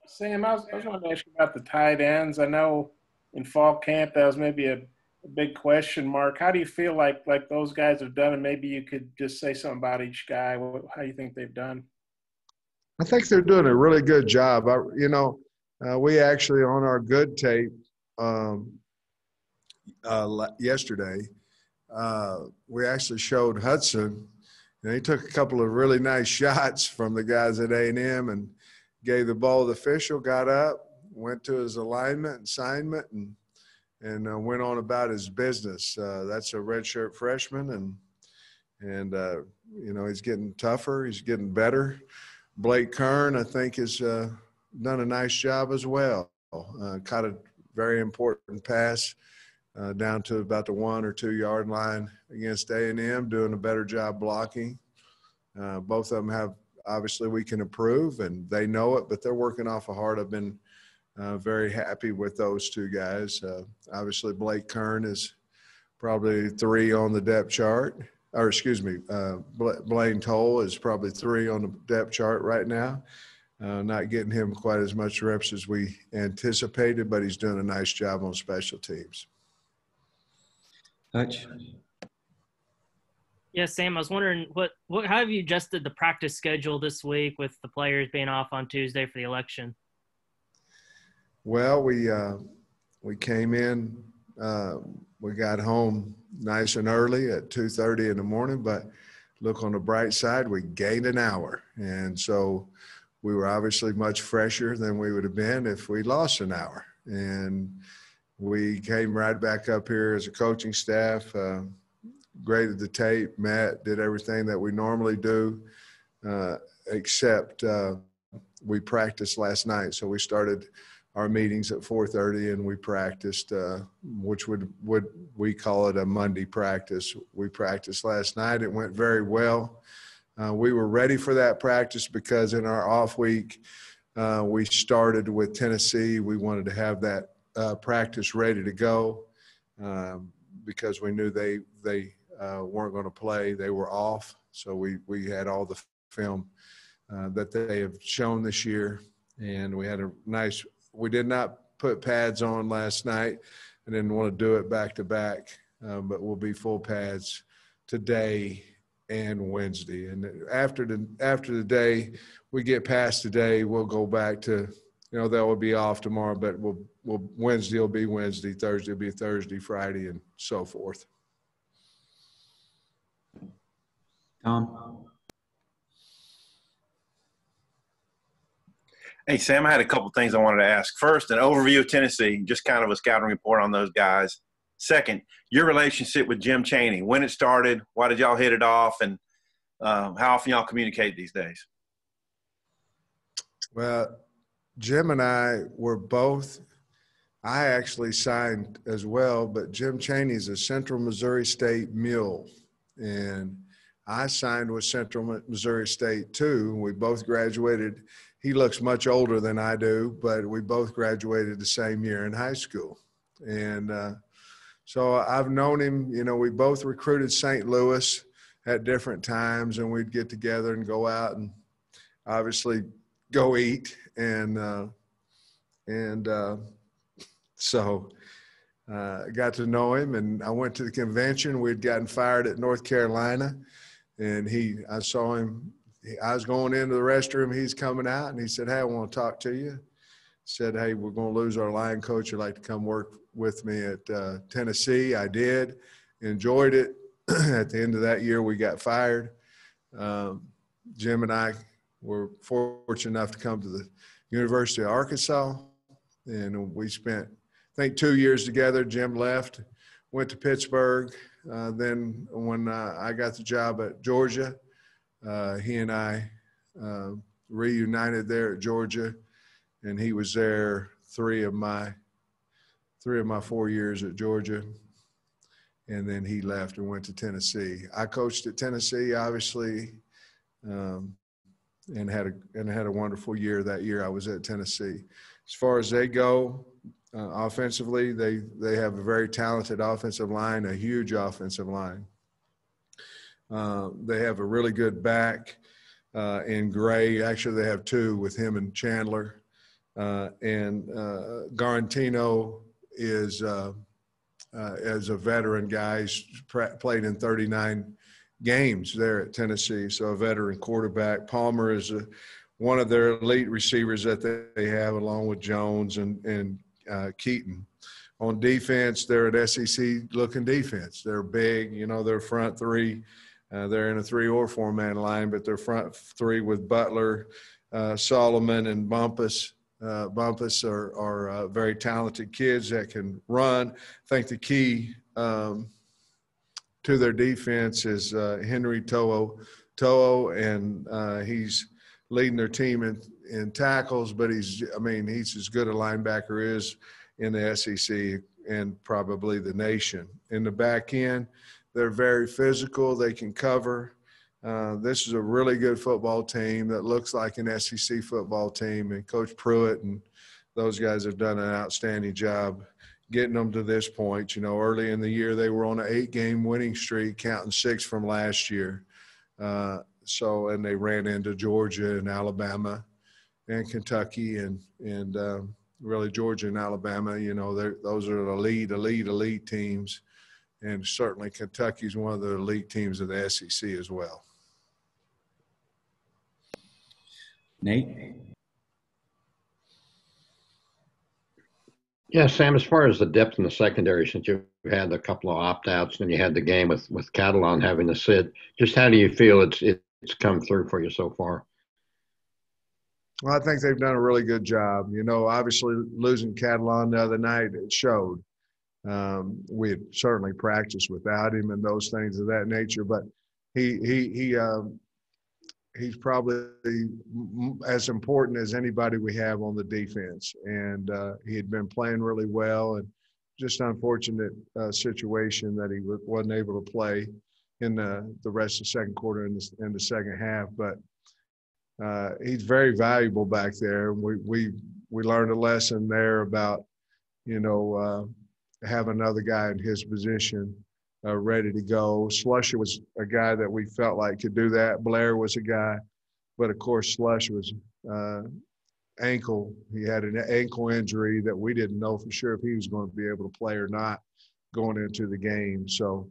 Sam, I was wanting to ask you about the tight ends. I know in fall camp that was maybe a big question mark. How do you feel like those guys have done? And maybe you could just say something about each guy, how you think they've done. I think they're doing a really good job. We actually on our good tape yesterday, we actually showed Hudson. And he took a couple of really nice shots from the guys at A&M and gave the ball to the official, got up, went to his alignment and assignment, and went on about his business. That's a redshirt freshman, and he's getting tougher. He's getting better. Blake Kern, I think, has done a nice job as well. Caught a very important pass down to about the 1 or 2 yard line against A&M, doing a better job blocking. Both of them have, obviously, we can improve, and they know it, but they're working awful hard. I've been very happy with those two guys. Obviously, Blake Kern is probably 3 on the depth chart. Or, excuse me, Blaine Toll is probably 3 on the depth chart right now. Not getting him quite as much reps as we anticipated, but he's doing a nice job on special teams. Hutch? Yeah, Sam, I was wondering how have you adjusted the practice schedule this week with the players being off on Tuesday for the election? Well, we came in, we got home nice and early at 2:30 in the morning, but look on the bright side, we gained an hour. And so we were obviously much fresher than we would have been if we lost an hour. And we came right back up here as a coaching staff, graded the tape, met, did everything that we normally do, except we practiced last night. So we started our meetings at 4:30 and we practiced, which would we call it a Monday practice. We practiced last night. It went very well. We were ready for that practice because in our off week, we started with Tennessee. We wanted to have that practice ready to go because we knew they weren't going to play. They were off. So we had all the film that they have shown this year. And we had we did not put pads on last night. I didn't want to do it back to back, but we'll be full pads today and Wednesday. And after the day we get past today, we'll go back to, that will be off tomorrow, but Wednesday will be Wednesday, Thursday will be Thursday, Friday, and so forth. Tom? Hey, Sam, I had a couple things I wanted to ask. First, an overview of Tennessee, just kind of a scouting report on those guys. Second, your relationship with Jim Chaney, when it started, why did y'all hit it off, and how often y'all communicate these days? Well, Jim and I were both – I actually signed as well, but Jim Chaney's a Central Missouri State mule, and I signed with Central Missouri State too. We both graduated – he looks much older than I do, but we both graduated the same year in high school. And so I've known him, we both recruited St. Louis at different times, and we'd get together and go out and obviously go eat. So I got to know him, and I went to the convention. We'd gotten fired at North Carolina, and I saw him. I was going into the restroom. He's coming out, and he said, "Hey, I want to talk to you." Said, "Hey, we're going to lose our line coach. You'd like to come work with me at Tennessee?" I did. Enjoyed it. At the end of that year, we got fired. Jim and I were fortunate enough to come to the University of Arkansas, and we spent, I think, 2 years together. Jim left, went to Pittsburgh. Then when I got the job at Georgia, he and I reunited there at Georgia, and he was there three of my 4 years at Georgia, and then he left and went to Tennessee. I coached at Tennessee, obviously, and had a wonderful year that year I was at Tennessee. As far as they go, offensively, they have a very talented offensive line, a huge offensive line. They have a really good back in Gray. Actually, they have two with him and Chandler. And Garantino is as a veteran guy. He's played in 39 games there at Tennessee, so a veteran quarterback. Palmer is one of their elite receivers that they have, along with Jones and Keaton. On defense, they're an SEC-looking defense. They're big, their front three. They're in a 3 or 4 man line, but their front three with Butler, Solomon, and Bumpus. Bumpus are very talented kids that can run. I think the key to their defense is Henry To'o, and he's leading their team in tackles, but he's as good a linebacker is in the SEC and probably the nation. In the back end, they're very physical. They can cover. This is a really good football team that looks like an SEC football team, and Coach Pruitt and those guys have done an outstanding job getting them to this point. Early in the year, they were on an 8-game winning streak, counting 6 from last year. And they ran into Georgia and Alabama and Kentucky and really Georgia and Alabama. Those are elite teams. And certainly Kentucky's one of the elite teams of the SEC as well. Nate? Yeah, Sam, as far as the depth in the secondary, since you've had a couple of opt-outs and you had the game with Catalan having to sit, just how do you feel it's come through for you so far? Well, I think they've done a really good job. Obviously losing Catalan the other night, it showed. We had certainly practiced without him and those things of that nature, but he's probably as important as anybody we have on the defense. And he had been playing really well, and just unfortunate situation that he wasn't able to play in the rest of the second quarter and the second half. But he's very valuable back there. We learned a lesson there about, have another guy in his position ready to go. Slusher was a guy that we felt like could do that. Blair was a guy, but of course Slush was ankle. He had an ankle injury that we didn't know for sure if he was going to be able to play or not going into the game. So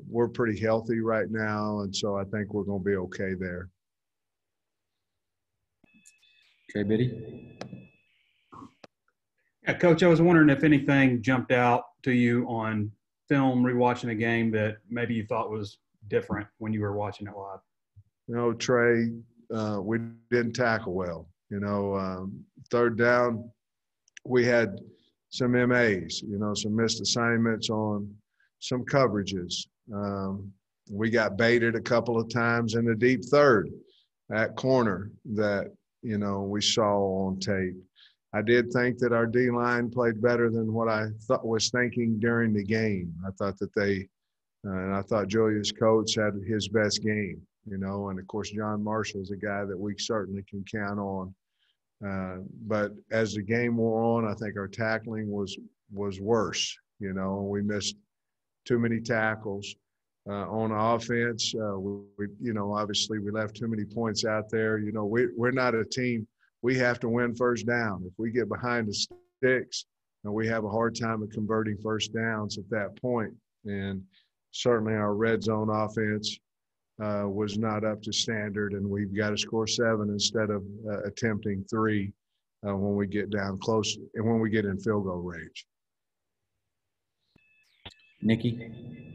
we're pretty healthy right now, and so I think we're going to be okay there. Trey Biddy? Yeah, Coach, I was wondering if anything jumped out to you on film, rewatching the game that maybe you thought was different when you were watching it live. Trey, we didn't tackle well. Third down, we had some MAs, some missed assignments on some coverages. We got baited a couple of times in the deep third at corner that, we saw on tape. I did think that our D-line played better than what I was thinking during the game. I thought that and I thought Julius Coates had his best game, and of course John Marshall's a guy that we certainly can count on. But as the game wore on, I think our tackling was worse. We missed too many tackles on offense. Obviously we left too many points out there. We're not a team. We have to win first down. If we get behind the sticks, we have a hard time of converting first downs at that point. And certainly our red zone offense was not up to standard, and we've got to score 7 instead of attempting 3 when we get down close and when we get in field goal range. Nikki?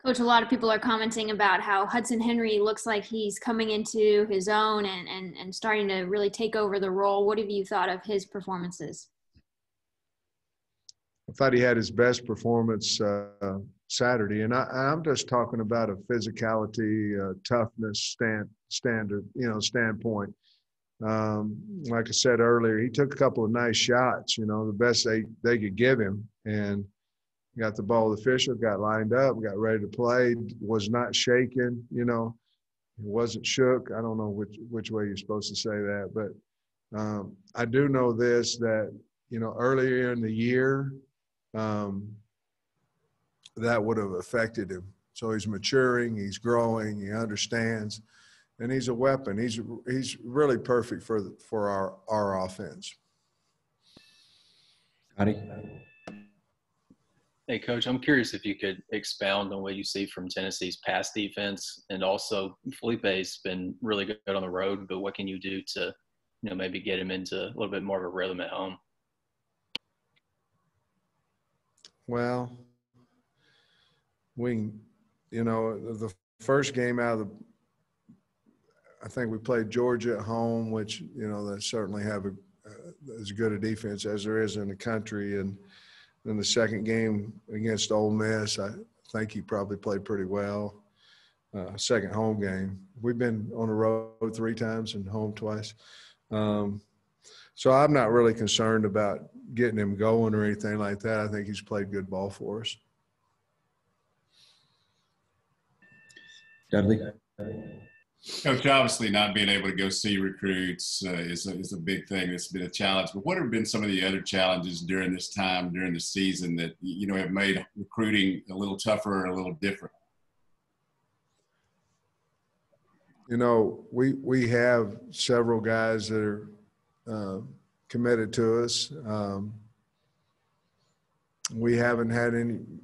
Coach, a lot of people are commenting about how Hudson Henry looks like he's coming into his own and starting to really take over the role. What have you thought of his performances? I thought he had his best performance Saturday, and I'm just talking about a physicality, toughness standpoint. Like I said earlier, he took a couple of nice shots, the best they could give him, and got the ball official, got lined up, got ready to play, was not shaken, he wasn't shook. I don't know which way you're supposed to say that, but I do know this, that, earlier in the year, that would have affected him. So he's maturing, he's growing, he understands. and he's a weapon. He's really perfect for our offense. Scotty? Hey, Coach, I'm curious if you could expound on what you see from Tennessee's pass defense. And also, Felipe's been really good on the road, but what can you do to, maybe get him into a little bit more of a rhythm at home? Well, the first game out of I think we played Georgia at home, which, they certainly have as good a defense as there is in the country. And then the second game against Ole Miss, I think he probably played pretty well. Second home game. We've been on the road 3 times and home twice. So I'm not really concerned about getting him going or anything like that. I think he's played good ball for us. Dudley? Coach, obviously not being able to go see recruits is a big thing. It's been a challenge. But what have been some of the other challenges during this time, during the season that, have made recruiting a little tougher or a little different? We have several guys that are committed to us. We haven't had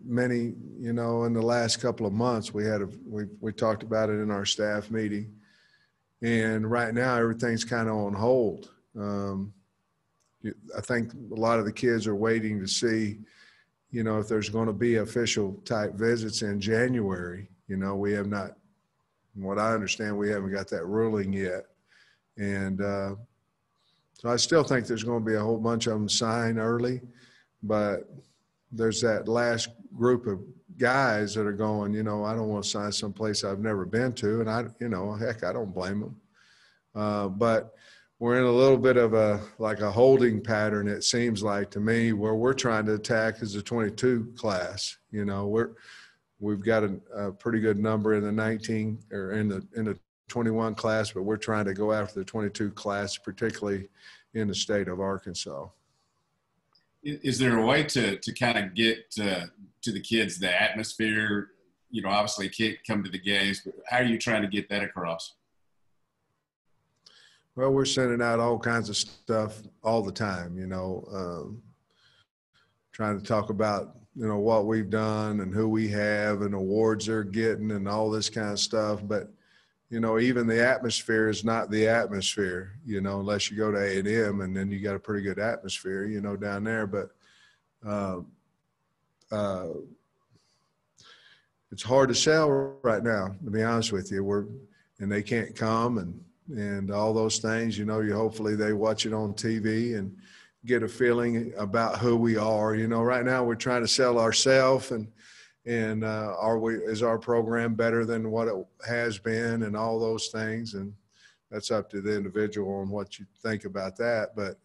many, in the last couple of months. We talked about it in our staff meeting, and right now everything's kind of on hold. I think a lot of the kids are waiting to see, if there's going to be official type visits in January. We have not, from what I understand, we haven't got that ruling yet, and so I still think there's going to be a whole bunch of them sign early, but there's that last group of guys that are going, I don't want to sign someplace I've never been to. And I don't blame them. But we're in a little bit of a holding pattern, it seems like to me, where we're trying to attack is the 22 class. We've got a pretty good number in the 19 or in the 21 class, but we're trying to go after the 22 class, particularly in the state of Arkansas. Is there a way to kind of get to the kids the atmosphere? Obviously kids come to the games, but how are you trying to get that across? Well, we're sending out all kinds of stuff all the time, trying to talk about, what we've done and who we have and awards they're getting and all this kind of stuff. But, even the atmosphere is not the atmosphere, unless you go to A&M, and then you got a pretty good atmosphere, down there. But it's hard to sell right now, to be honest with you. And they can't come and all those things, hopefully they watch it on TV and get a feeling about who we are. Right now we're trying to sell ourselves and is our program better than what it has been and all those things. And that's up to the individual on what you think about that. But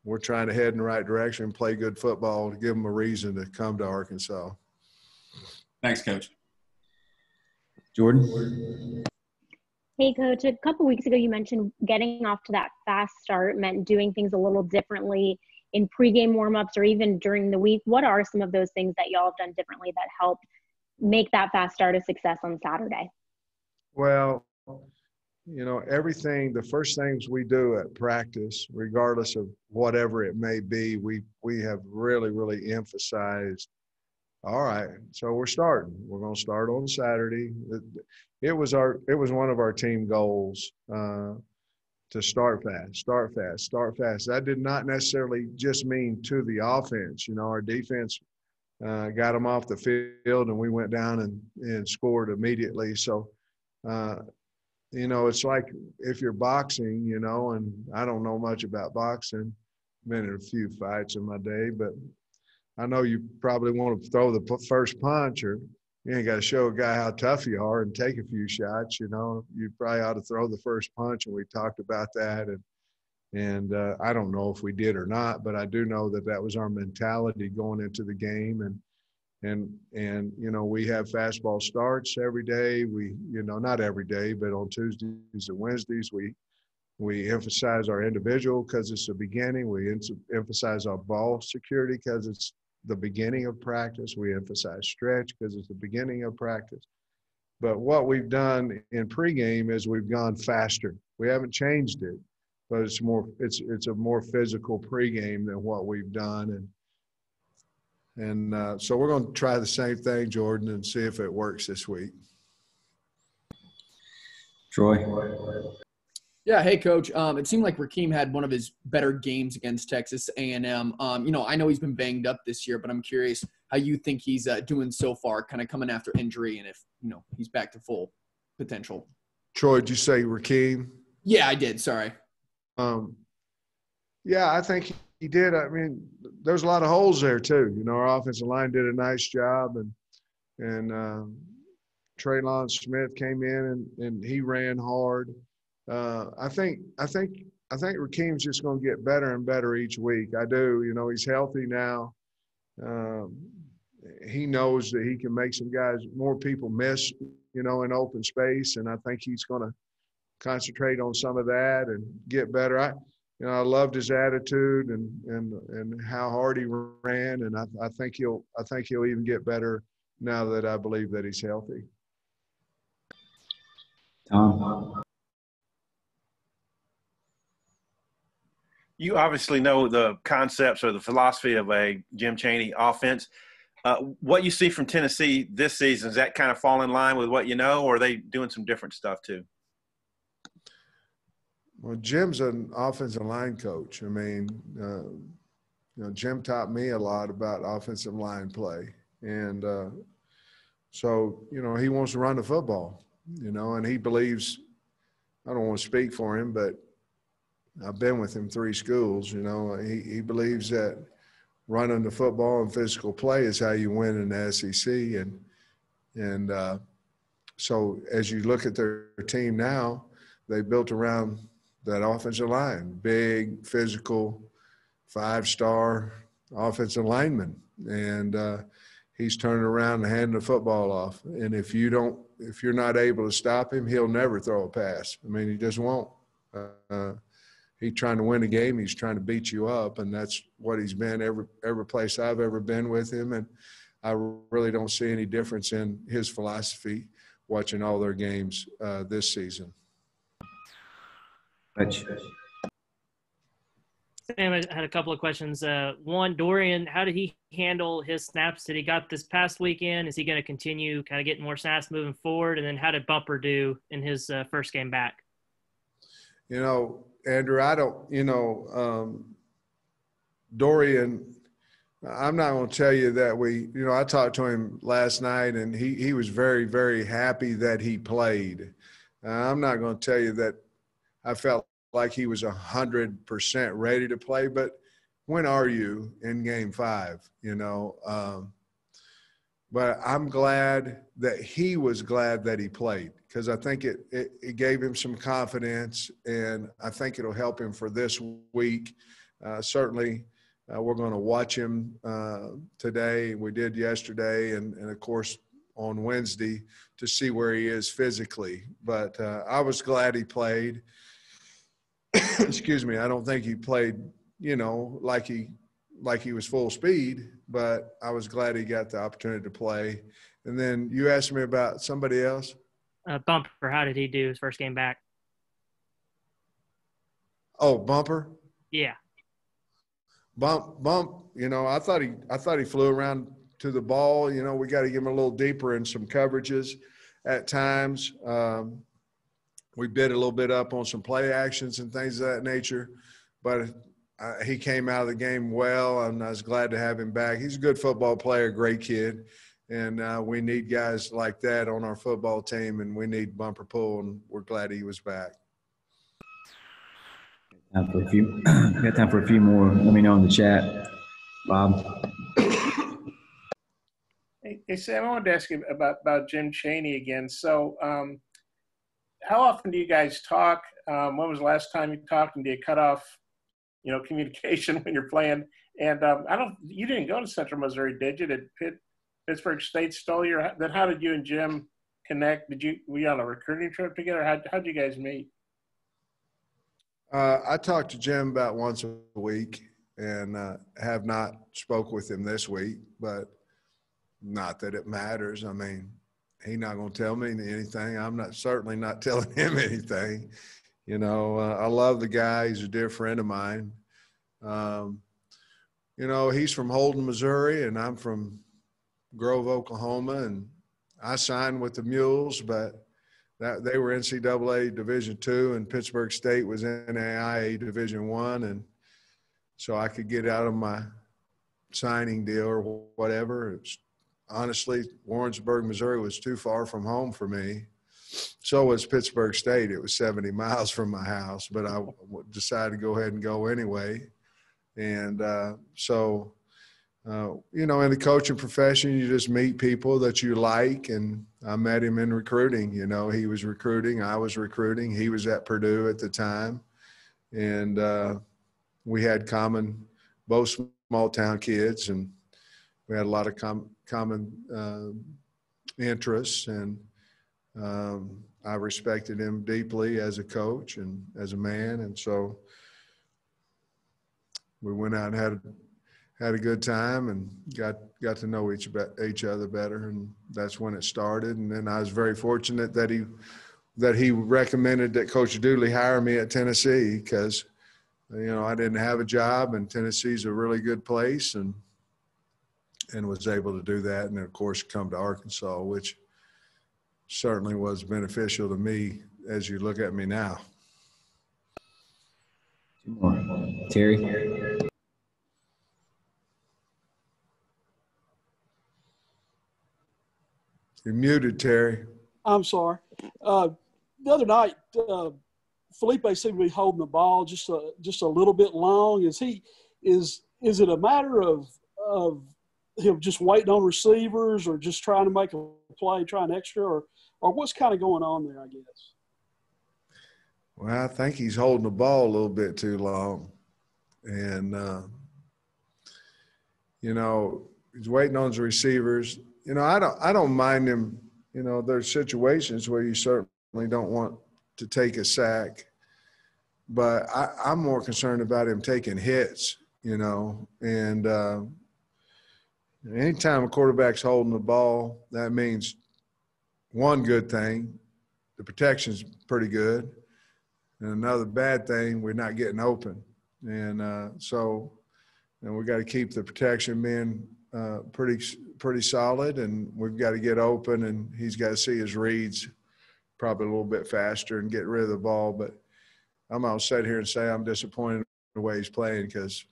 we're trying to head in the right direction and play good football to give them a reason to come to Arkansas. Thanks, Coach. Jordan? Hey, Coach, a couple weeks ago you mentioned getting off to that fast start meant doing things a little differently in pregame warmups or even during the week. What are some of those things that y'all have done differently that helped make that fast start a success on Saturday? Well, everything, the first things we do at practice, regardless of whatever it may be, we have really, really emphasized, all right, so we're starting. We're going to start on Saturday. It was one of our team goals to start fast. That did not necessarily just mean to the offense. Our defense got them off the field, and we went down and scored immediately. So, it's like if you're boxing, and I don't know much about boxing. Been in a few fights in my day, but I know you probably want to throw the first punch, or you ain't got to show a guy how tough you are and take a few shots. You probably ought to throw the first punch, and we talked about that. And I don't know if we did or not, but I do know that was our mentality going into the game. And we have fastball starts every day. We, not every day, but on Tuesdays and Wednesdays, we emphasize our individual because it's the beginning. We emphasize our ball security because it's the beginning of practice. We emphasize stretch because it's the beginning of practice. But what we've done in pregame is we've gone faster. We haven't changed it, but it's a more physical pregame than what we've done. And so we're going to try the same thing, Jordan, and see if it works this week. Troy. Yeah, hey coach. It seemed like Rakeem had one of his better games against Texas A&M. I know he's been banged up this year, but I'm curious how you think he's doing so far, kind of coming after injury, and if he's back to full potential. Troy, did you say Rakeem? Yeah, I did. Sorry. Yeah, I think he did. I mean, there's a lot of holes there too. Our offensive line did a nice job, and Traylon Smith came in and he ran hard. I think Rakeem's just going to get better and better each week. I do. He's healthy now. He knows that he can make some guys, more people miss, in open space, and I think he's going to concentrate on some of that and get better. I loved his attitude and how hard he ran, and I think he'll even get better now that I believe that he's healthy. Tom. You obviously know the concepts or the philosophy of a Jim Chaney offense. What you see from Tennessee this season, does that kind of fall in line with what you know, or are they doing some different stuff too? Well, Jim's an offensive line coach. I mean, Jim taught me a lot about offensive line play. And so, he wants to run the football, and he believes – I don't want to speak for him, but I've been with him 3 schools. He believes that running the football and physical play is how you win in the SEC. And so as you look at their team now, they built around that offensive line, big, physical, 5-star offensive lineman. And he's turning around and handing the football off. And if you're not able to stop him, he'll never throw a pass. I mean, he just won't. He's trying to win a game. He's trying to beat you up, and that's what he's been every place I've ever been with him. And I really don't see any difference in his philosophy watching all their games this season. Sam, I had a couple of questions. One, Dorian, how did he handle his snaps that he got this past weekend? Is he going to continue kind of getting more snaps moving forward? And then how did Bumper do in his first game back? Andrew, I don't, Dorian, I'm not going to tell you that I talked to him last night and he was very, very happy that he played. I'm not going to tell you that I felt like he was 100% ready to play, but when are you in game 5, but I'm glad that he was glad that he played, because I think it gave him some confidence, and I think it'll help him for this week. Certainly, we're going to watch him today. We did yesterday, and of course on Wednesday to see where he is physically. But I was glad he played. Excuse me. I don't think he played, like he was full speed, but I was glad he got the opportunity to play. And then you asked me about somebody else. Bumper, how did he do his first game back? Oh, Bumper? Yeah. Bump. I thought he flew around to the ball. We got to give him a little deeper in some coverages at times. We bid a little bit up on some play actions and things of that nature, but he came out of the game well, and I was glad to have him back. He's a good football player, great kid, and we need guys like that on our football team, and we need Bumper Pool, and we're glad he was back. Got time for a few more. Let me know in the chat, Bob. Hey Sam, I wanted to ask you about Jim Chaney again. So, how often do you guys talk? When was the last time you talked, and do you cut off, communication when you're playing? And you didn't go to Central Missouri, did you? Did Pittsburgh State stole your? Then how did you and Jim connect? Were you on a recruiting trip together? How'd you guys meet? I talk to Jim about once a week, and have not spoke with him this week, but not that it matters. I mean, he's not going to tell me anything. I'm certainly not telling him anything. You know, I love the guy. He's a dear friend of mine. You know, he's from Holden, Missouri, and I'm from Grove, Oklahoma, and I signed with the Mules, but they were NCAA Division II, and Pittsburgh State was NAIA Division I, and so I could get out of my signing deal or whatever. Honestly, Warrensburg, Missouri was too far from home for me. So was Pittsburgh State. It was 70 miles from my house, but I decided to go ahead and go anyway. And you know, in the coaching profession, you just meet people that you like. And I met him in recruiting. You know, he was recruiting, I was recruiting. He was at Purdue at the time. And we had both small town kids, and we had a lot of common interests. And I respected him deeply as a coach and as a man. And so we went out and had a good time and got to know each other better, and that's when it started. And then I was very fortunate that he recommended that Coach Dooley hire me at Tennessee, because you know I didn't have a job, and Tennessee's a really good place, and was able to do that, and of course come to Arkansas, which certainly was beneficial to me as you look at me now. Terry. You're muted, Terry. I'm sorry. The other night, Felipe seemed to be holding the ball just a little bit long. Is it a matter of him just waiting on receivers, or just trying to make a play, trying extra, or what's kind of going on there, I guess? Well, I think he's holding the ball a little bit too long. And, you know, he's waiting on his receivers. You know, I don't mind him. You know, there's situations where you certainly don't want to take a sack. But I'm more concerned about him taking hits, you know. And anytime a quarterback's holding the ball, that means one good thing, the protection's pretty good. And another bad thing, we're not getting open. And so we got to keep the protection being pretty solid, and we've got to get open, and he's got to see his reads probably a little bit faster and get rid of the ball. But I'm going to sit here and say I'm disappointed in the way he's playing, because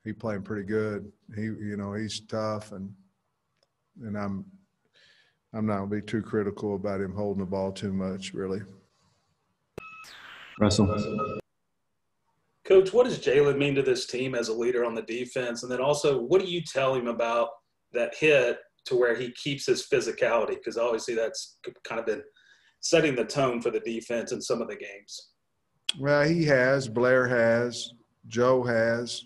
he's playing pretty good. He's tough, and I'm not going to be too critical about him holding the ball too much, really. Russell. Coach, what does Jalen mean to this team as a leader on the defense? And then also, what do you tell him about that hit to where he keeps his physicality? Because obviously that's kind of been setting the tone for the defense in some of the games. Well, he has. Blair has. Joe has.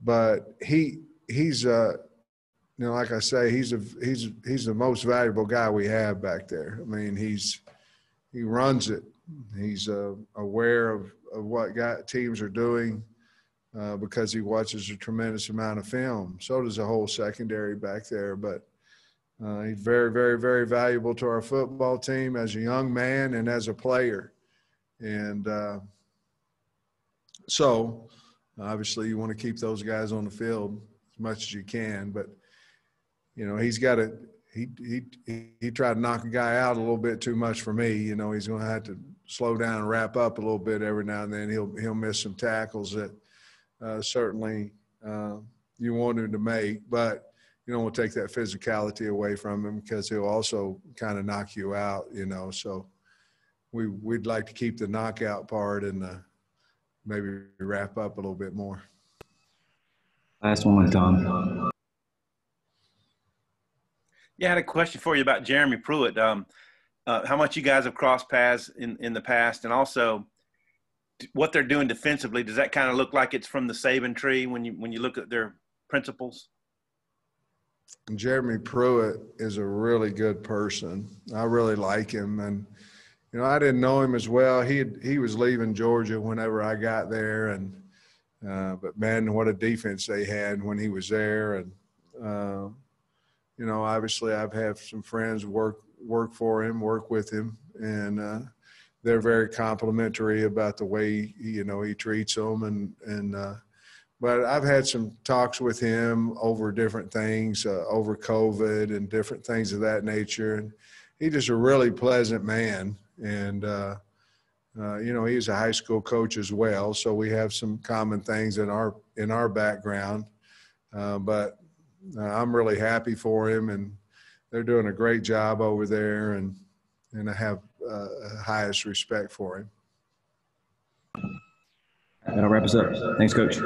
But he's like I say, he's the most valuable guy we have back there. I mean, he runs it. He's aware of what teams are doing because he watches a tremendous amount of film. So does the whole secondary back there. But he's very, very, very valuable to our football team as a young man and as a player. And so obviously you want to keep those guys on the field as much as you can. But, you know, he's got to – he tried to knock a guy out a little bit too much for me. You know, he's going to have to slow down and wrap up a little bit every now and then. He'll miss some tackles that certainly you want him to make, but you don't want to take that physicality away from him, because he'll also kind of knock you out, you know. So we'd like to keep the knockout part and maybe wrap up a little bit more. Last one, Tom. Yeah, I had a question for you about Jeremy Pruitt. How much you guys have crossed paths in the past, and also what they're doing defensively. Does that kind of look like it's from the Saban tree when you look at their principles? Jeremy Pruitt is a really good person. I really like him, and you know, I didn't know him as well. He was leaving Georgia whenever I got there, and but man, what a defense they had when he was there. And you know, obviously I've had some friends work for him, work with him, and they're very complimentary about the way, you know, he treats them. But I've had some talks with him over different things, over COVID and different things of that nature. And he's just a really pleasant man. And, you know, he's a high school coach as well. So we have some common things in our background. But I'm really happy for him, and they're doing a great job over there. And I have highest respect for him. That'll wrap us up. Thanks, Coach.